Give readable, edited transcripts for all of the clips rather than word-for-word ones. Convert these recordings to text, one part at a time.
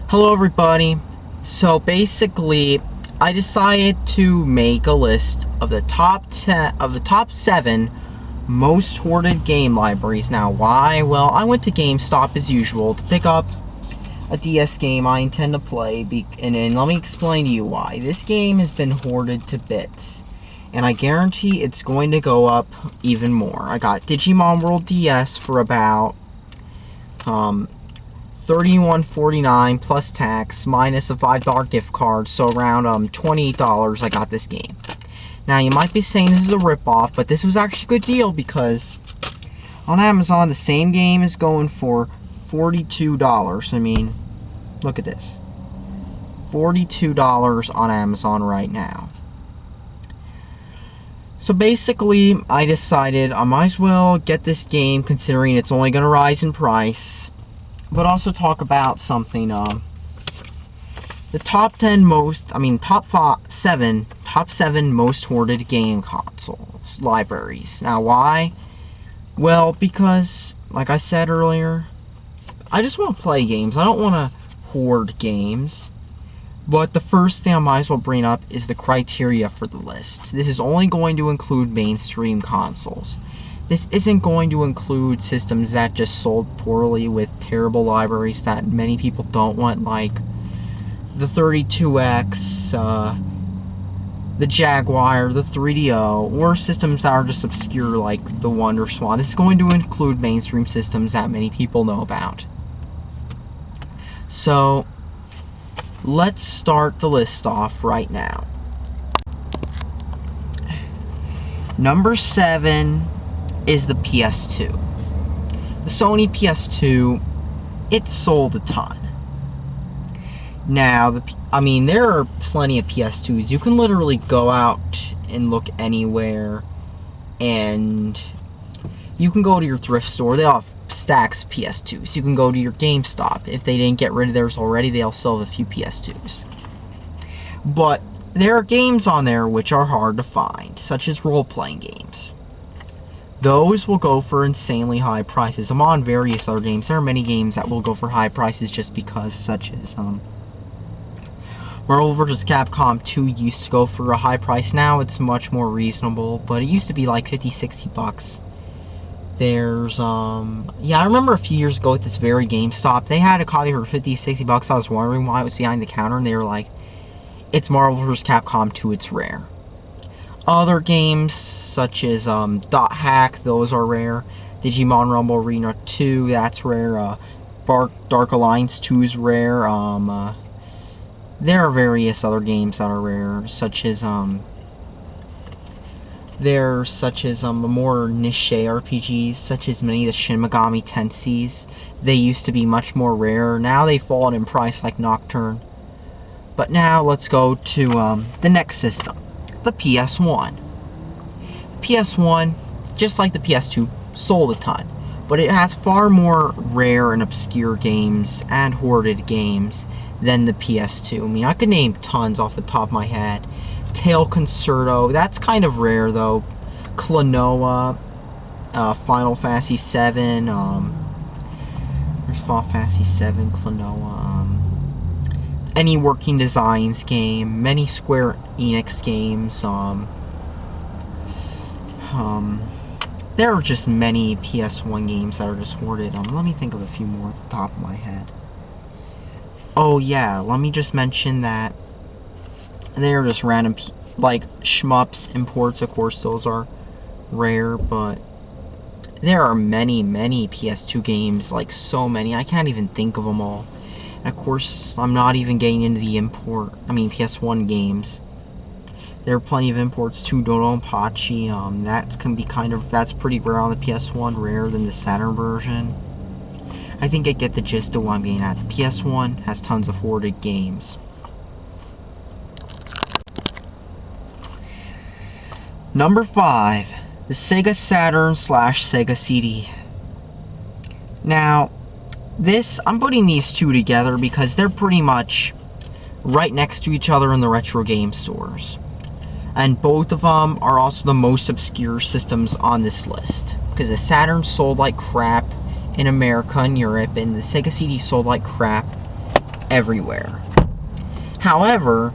Hello everybody. So basically, I decided to make a list of the top 7 most hoarded game libraries. Now, why? Well, I went to GameStop as usual to pick up a DS game I intend to play, and let me explain to you why. This game has been hoarded to bits, and I guarantee it's going to go up even more. I got Digimon World DS for about $31.49 plus tax minus a $5 gift card, so around $28 I got this game. Now you might be saying this is a ripoff, but this was actually a good deal because on Amazon the same game is going for $42. I mean, look at this. $42 on Amazon right now. So basically I decided I might as well get this game considering it's only going to rise in price. But also talk about something, the top 7 most hoarded game consoles libraries. Now why? Well, because like I said earlier, I just want to play games. I don't want to hoard games. But the first thing I might as well bring up is the criteria for the list. This is only going to include mainstream consoles. This isn't going to include systems that just sold poorly with terrible libraries that many people don't want, like the 32X, the Jaguar, the 3DO, or systems that are just obscure like the Wonder Swan. This is going to include mainstream systems that many people know about. So, let's start the list off right now. Number 7 is the PS2. The Sony PS2, it sold a ton. Now, there are plenty of PS2s. You can literally go out and look anywhere, and you can go to your thrift store. They all have stacks of PS2s. You can go to your GameStop. If they didn't get rid of theirs already, they'll sell a few PS2s. But there are games on there which are hard to find, such as role-playing games. Those will go for insanely high prices. Among various other games, there are many games that will go for high prices just because, such as Marvel vs. Capcom 2 used to go for a high price. Now it's much more reasonable, but it used to be like 50-60 bucks. There's I remember a few years ago at this very GameStop, they had a copy for 50-60 bucks. I was wondering why it was behind the counter, and they were like, it's Marvel vs. Capcom 2, it's rare. Other games, such as Dot Hack, those are rare. Digimon Rumble Arena 2, that's rare. Dark Alliance 2 is rare. There are various other games that are rare, such as more niche RPGs, such as many of the Shin Megami Tenseis. They used to be much more rare. Now they've fallen in price like Nocturne. But now let's go to the next system. The PS1. The PS1, just like the PS2, sold a ton, but it has far more rare and obscure games and hoarded games than the PS2. I could name tons off the top of my head. Tail Concerto, that's kind of rare though. Klonoa, Final Fantasy VII, there's Final Fantasy VII, Klonoa, any Working Designs game, many Square Enix games, there are just many PS1 games that are just hoarded. Let me think of a few more at the top of my head. Oh yeah, let me just mention that they're just random, like shmups, imports, of course those are rare, but there are many PS2 games, like so many, I can't even think of them all. And of course, I'm not even getting into the PS1 games. There are plenty of imports too. Dodonpachi, that's pretty rare on the PS1, rarer than the Saturn version. I think I get the gist of what I'm getting at. The PS1 has tons of hoarded games. Number 5, the Sega Saturn / Sega CD. Now, I'm putting these two together because they're pretty much right next to each other in the retro game stores. And both of them are also the most obscure systems on this list. Because the Saturn sold like crap in America and Europe, and the Sega CD sold like crap everywhere. However,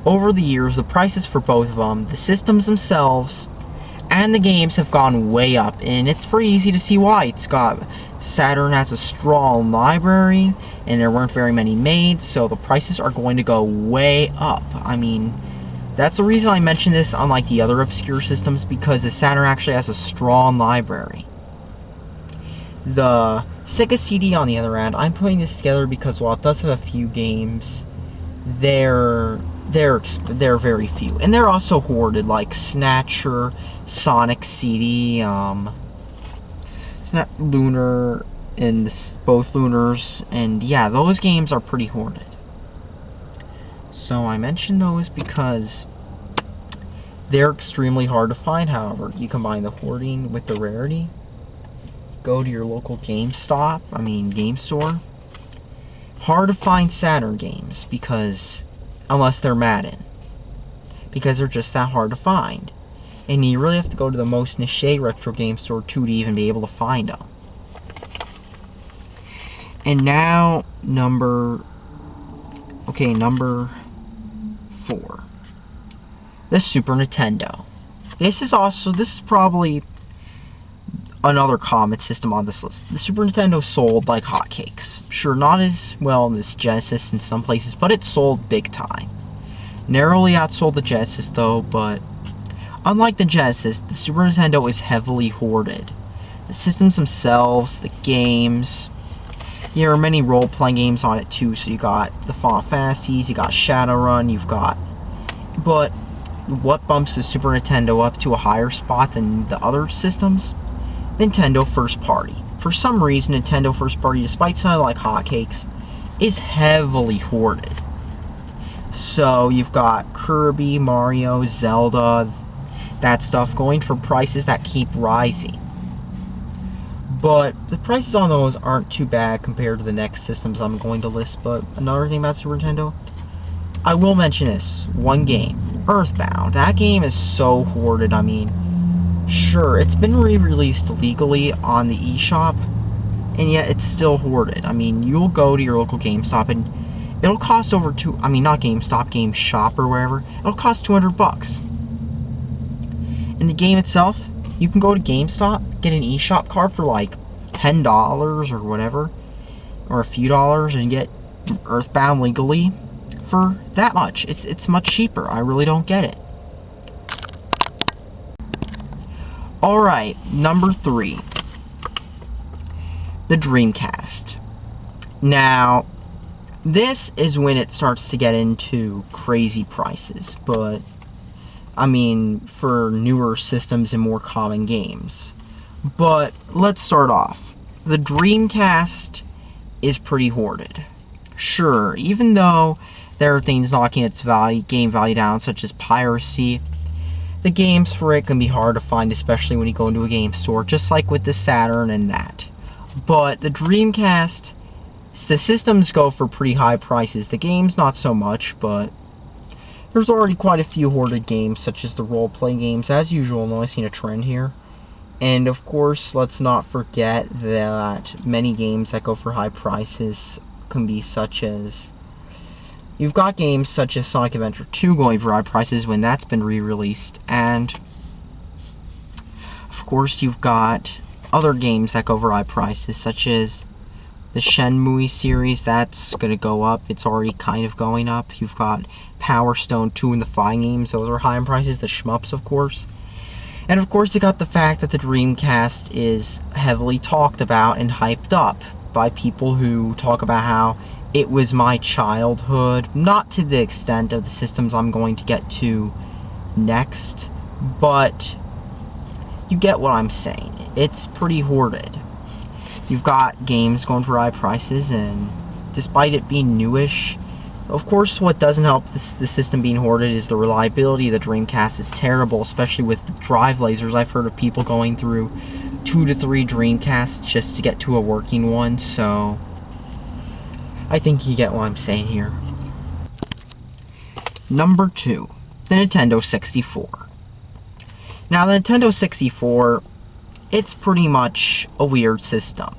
over the years, the prices for both of them, the systems themselves, and the games have gone way up, and it's pretty easy to see why. It's got Saturn has a strong library, and there weren't very many made, so the prices are going to go way up. I mean, that's the reason I mentioned this unlike the other obscure systems, because the Saturn actually has a strong library. The Sega CD, on the other hand, I'm putting this together because while it does have a few games, they're very few, and they're also hoarded, like Snatcher, Sonic CD, it's not Lunar, and both Lunars, and yeah, those games are pretty hoarded. So I mentioned those because they're extremely hard to find. However, you combine the hoarding with the rarity. Go to your local game store. Hard to find Saturn games because, unless they're Madden, because they're just that hard to find. And you really have to go to the most niche retro game store too to even be able to find them. And now, number 4. The Super Nintendo. This is probably another common system on this list. The Super Nintendo sold like hotcakes. Sure, not as well as Genesis in some places, but it sold big time. Narrowly outsold the Genesis though, but unlike the Genesis, the Super Nintendo is heavily hoarded. The systems themselves, the games, there are many role-playing games on it too, so you got the Final Fantasies, you got Shadowrun, but what bumps the Super Nintendo up to a higher spot than the other systems? Nintendo First Party. For some reason, Nintendo First Party, despite sounding like hotcakes, is heavily hoarded. So you've got Kirby, Mario, Zelda, that stuff going for prices that keep rising. But the prices on those aren't too bad compared to the next systems I'm going to list. But another thing about Super Nintendo, I will mention this one game, Earthbound. That game is so hoarded. I mean, sure, it's been re-released legally on the eShop, and yet it's still hoarded. I mean, you'll go to your local GameStop and it'll cost over not GameStop, GameShop or wherever, it'll cost $200. And the game itself, you can go to GameStop, get an eShop card for like $10 or whatever, or a few dollars, and get Earthbound legally for that much. It's much cheaper. I really don't get it. Alright, number 3. The Dreamcast. Now, this is when it starts to get into crazy prices, but I mean, for newer systems and more common games. But let's start off. The Dreamcast is pretty hoarded. Sure, even though there are things knocking its game value down, such as piracy, the games for it can be hard to find, especially when you go into a game store, just like with the Saturn and that. But the Dreamcast, the systems go for pretty high prices. The games, not so much, but there's already quite a few hoarded games, such as the role-playing games, as usual, noticing a trend here. And of course, let's not forget that many games that go for high prices can be such as, you've got games such as Sonic Adventure 2 going for high prices when that's been re-released, and of course you've got other games that go for high prices, such as the Shenmue series. That's going to go up. It's already kind of going up. You've got Power Stone 2 and the fighting games. Those are high in prices. The shmups, of course. And of course, you got the fact that the Dreamcast is heavily talked about and hyped up by people who talk about how it was my childhood. Not to the extent of the systems I'm going to get to next, but you get what I'm saying. It's pretty hoarded. You've got games going for high prices, and despite it being newish, of course what doesn't help the system being hoarded is the reliability of the Dreamcast is terrible, especially with drive lasers. I've heard of people going through 2 to 3 Dreamcasts just to get to a working one, so I think you get what I'm saying here. Number 2, the Nintendo 64. Now, the Nintendo 64, it's pretty much a weird system.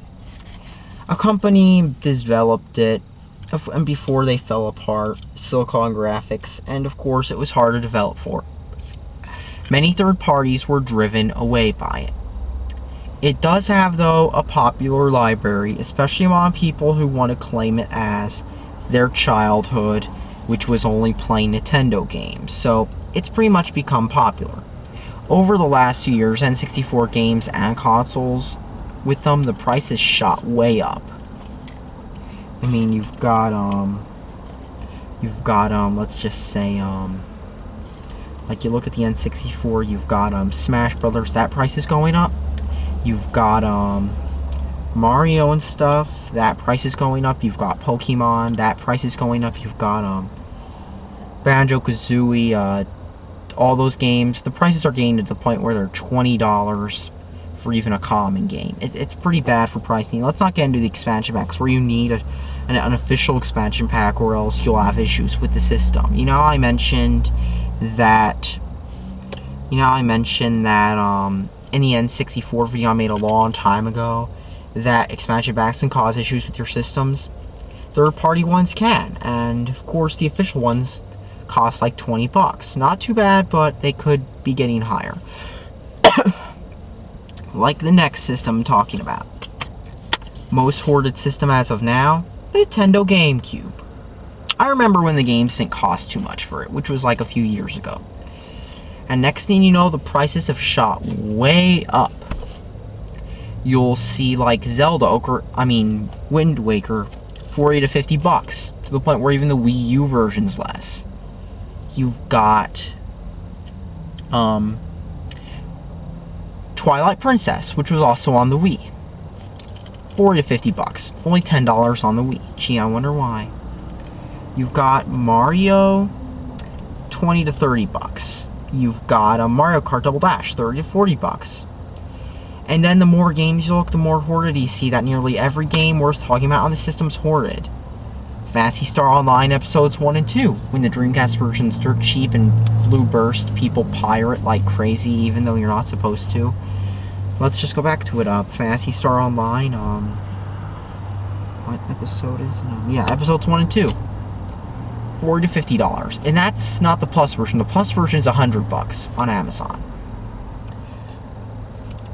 A company developed it and before they fell apart, Silicon Graphics, and of course it was hard to develop for. Many third parties were driven away by it. It does have, though, a popular library, especially among people who want to claim it as their childhood, which was only playing Nintendo games, so it's pretty much become popular. Over the last few years, N64 games and consoles, with them, the price has shot way up. I mean, you've got, let's just say, like you look at the N64, you've got, Smash Brothers, that price is going up. You've got, Mario and stuff, that price is going up. You've got Pokemon, that price is going up. You've got, Banjo-Kazooie, all those games, the prices are getting to the point where they're $20 for even a common game. It's pretty bad for pricing. Let's not get into the expansion packs, where you need an official expansion pack, or else you'll have issues with the system. You know, I mentioned that, in the N64 video I made a long time ago, that expansion packs can cause issues with your systems. Third-party ones can, and of course the official ones cost like $20. Not too bad, but they could be getting higher. Like the next system I'm talking about. Most hoarded system as of now, the Nintendo GameCube. I remember when the games didn't cost too much for it, which was like a few years ago. And next thing you know, the prices have shot way up. You'll see like Wind Waker, $40 to $50, to the point where even the Wii U version's less. You've got Twilight Princess, which was also on the Wii. $40 to $50, only $10 on the Wii. Gee, I wonder why. You've got Mario, $20 to $30. You've got a Mario Kart Double Dash, $30 to $40. And then the more games you look, the more hoarded you see that nearly every game worth talking about on the system's hoarded. Phantasy Star Online episodes 1 and 2, when the Dreamcast version's dirt cheap and Blue Burst people pirate like crazy even though you're not supposed to. Let's just go back to it. Phantasy Star Online, what episode is it? Yeah, episodes 1 and 2. $40 to $50. And that's not the Plus version. The Plus version is $100 on Amazon.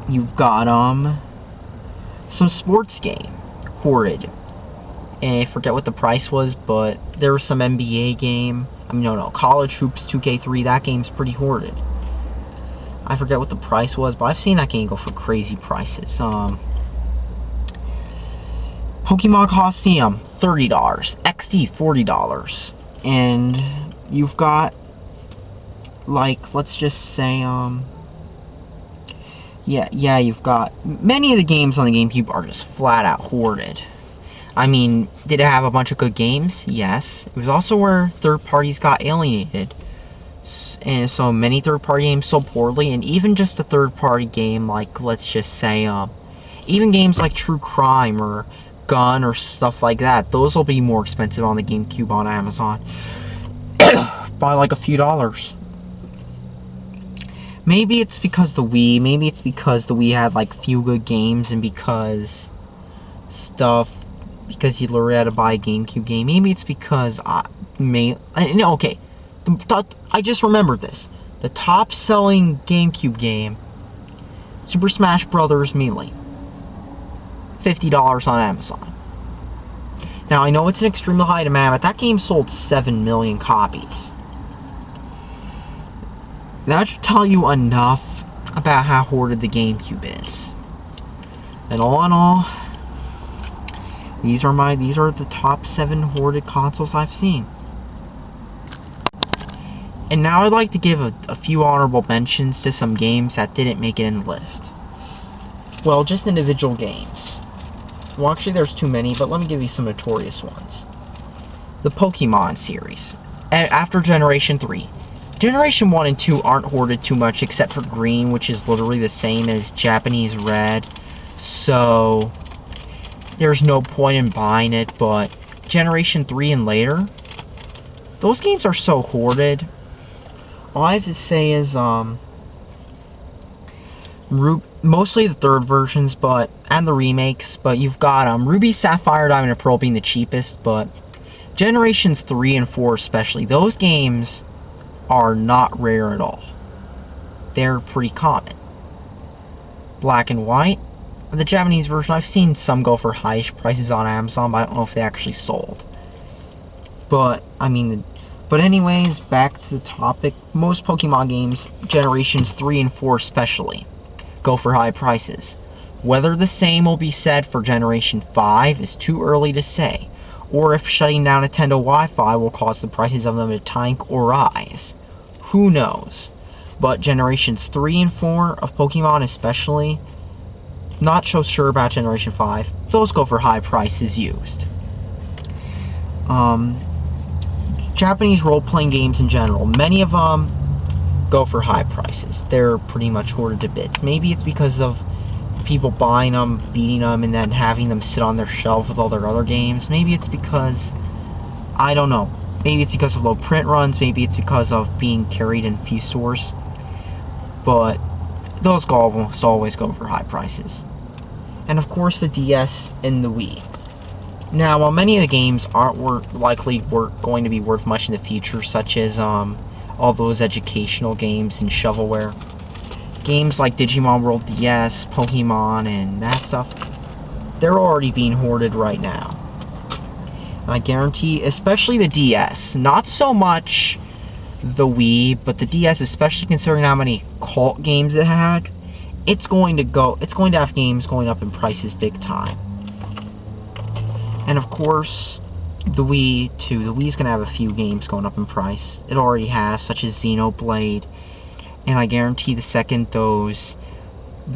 You've got, some sports game, Hoarded. And I forget what the price was, but there was some NBA game. College Hoops 2K3, that game's pretty hoarded. I forget what the price was, but I've seen that game go for crazy prices. Pokemon Coliseum, $30. XD, $40. And you've got, like, let's just say, you've got, many of the games on the GameCube are just flat out hoarded. I mean, did it have a bunch of good games? Yes. It was also where third parties got alienated. And so many third party games sold poorly, and even just a third party game like, let's just say, even games like True Crime or Gun or stuff like that, those will be more expensive on the GameCube on Amazon. By like a few dollars. Maybe it's because the Wii had like few good games, and because you literally had to buy a GameCube game. Maybe it's because I just remembered this. The top selling GameCube game, Super Smash Bros. Melee, $50 on Amazon. Now I know it's an extremely high demand, but that game sold 7 million copies. That should tell you enough about how hoarded the GameCube is. And all in all, these are the top 7 hoarded consoles I've seen. And now I'd like to give a few honorable mentions to some games that didn't make it in the list. Well, just individual games. Well, actually there's too many, but let me give you some notorious ones. The Pokemon series. After Generation 3. Generation 1 and 2 aren't hoarded too much, except for Green, which is literally the same as Japanese Red. So there's no point in buying it, but Generation 3 and later, those games are so hoarded. All I have to say is, mostly the third versions, and the remakes, but you've got, Ruby, Sapphire, Diamond, and Pearl being the cheapest, but Generations 3 and 4 especially, those games are not rare at all. They're pretty common. Black and White, the Japanese version, I've seen some go for high prices on Amazon, but I don't know if they actually sold. But, anyways, back to the topic. Most Pokemon games, Generations 3 and 4 especially, go for high prices. Whether the same will be said for Generation 5 is too early to say, or if shutting down Nintendo Wi-Fi will cause the prices of them to tank or rise. Who knows? But Generations 3 and 4 of Pokemon especially, not so sure about Generation 5, those go for high prices used. Japanese role-playing games in general, many of them go for high prices. They're pretty much hoarded to bits. Maybe it's because of people buying them, beating them, and then having them sit on their shelf with all their other games. Maybe it's because, I don't know, maybe it's because of low print runs, maybe it's because of being carried in few stores, but those almost always go for high prices. And of course the DS and the Wii. Now, while many of the games aren't going to be worth much in the future, such as all those educational games and shovelware, games like Digimon World DS, Pokemon, and that stuff, they're already being hoarded right now. And I guarantee, especially the DS, not so much the Wii, but the DS, especially considering how many cult games it had, it's going to have games going up in prices big time. And of course, the Wii too. The Wii's going to have a few games going up in price. It already has, such as Xenoblade. And I guarantee the second the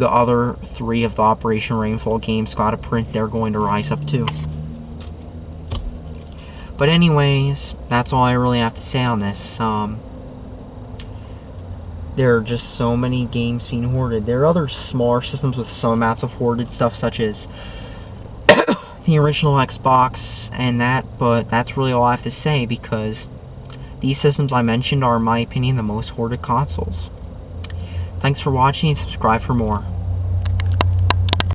other 3 of the Operation Rainfall games got a print, they're going to rise up too. But anyways, that's all I really have to say on this. There are just so many games being hoarded. There are other smaller systems with some amounts of hoarded stuff, such as the original Xbox and that, but that's really all I have to say, because these systems I mentioned are, in my opinion, the most hoarded consoles. Thanks for watching, and subscribe for more.